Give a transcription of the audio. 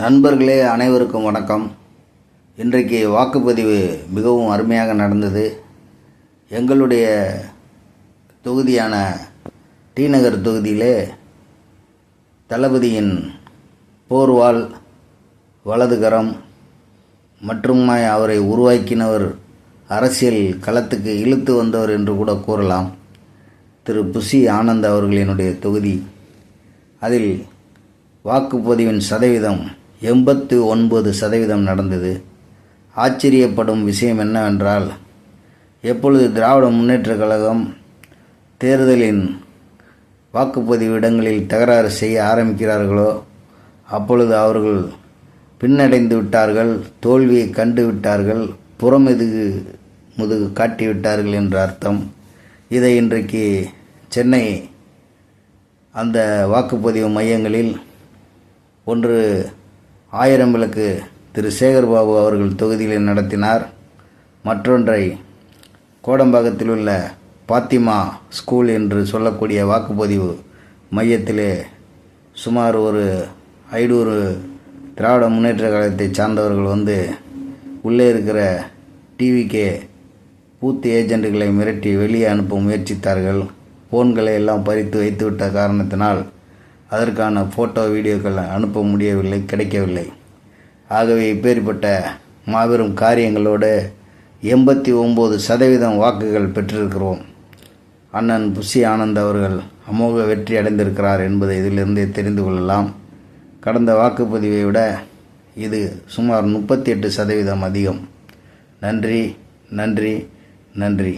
நண்பர்களே அனைவருக்கும் வணக்கம். இன்றைக்கு வாக்குப்பதிவு மிகவும் அருமையாக நடந்தது. எங்களுடைய தொகுதியான டி நகர் தொகுதியிலே தளபதியின் போர்வால் வலதுகரம் மற்றும் அவரை உருவாக்கினவர், அரசியல் களத்துக்கு இழுத்து வந்தவர் என்று கூட கூறலாம், திரு புசி ஆனந்த் அவர்களினுடைய தொகுதி. அதில் வாக்குப்பதிவின் சதவீதம் 89% நடந்தது. ஆச்சரியப்படும் விஷயம் என்னவென்றால், எப்பொழுது திராவிட முன்னேற்றக் கழகம் தேர்தலின் வாக்குப்பதிவு இடங்களில் தகராறு செய்ய ஆரம்பிக்கிறார்களோ அப்பொழுது அவர்கள் பின்னடைந்து விட்டார்கள், தோல்வியை கண்டு விட்டார்கள், முதுகு காட்டிவிட்டார்கள் என்ற அர்த்தம். இதை இன்றைக்கு சென்னை அந்த வாக்குப்பதிவு மையங்களில் ஒன்று 1000 விளக்கு திரு சேகர்பாபு அவர்கள் தொகுதியில் நடத்தினார். மற்றொன்றை கோடம்பாக்கத்தில் உள்ள பாத்திமா ஸ்கூல் என்று சொல்லக்கூடிய வாக்குப்பதிவு மையத்திலே சுமார் ஒரு 500 திராவிட முன்னேற்ற கழகத்தை சார்ந்தவர்கள் வந்து உள்ளே இருக்கிற டிவிகே பூத் ஏஜென்ட்டுகளை மிரட்டி வெளியே அனுப்ப முயற்சித்தார்கள். ஃபோன்களை எல்லாம் பறித்து வைத்துவிட்ட காரணத்தினால் அதற்கான ஃபோட்டோ வீடியோக்கள் அனுப்ப முடியவில்லை, கிடைக்கவில்லை. ஆகவே இப்பேற்பட்ட மாபெரும் காரியங்களோடு 89% வாக்குகள் பெற்றிருக்கிறோம். அண்ணன் புசி ஆனந்த் அவர்கள் அமோக வெற்றி அடைந்திருக்கிறார் என்பதை இதிலிருந்தே தெரிந்து கொள்ளலாம். கடந்த வாக்குப்பதிவை விட இது சுமார் 38% அதிகம். நன்றி நன்றி நன்றி.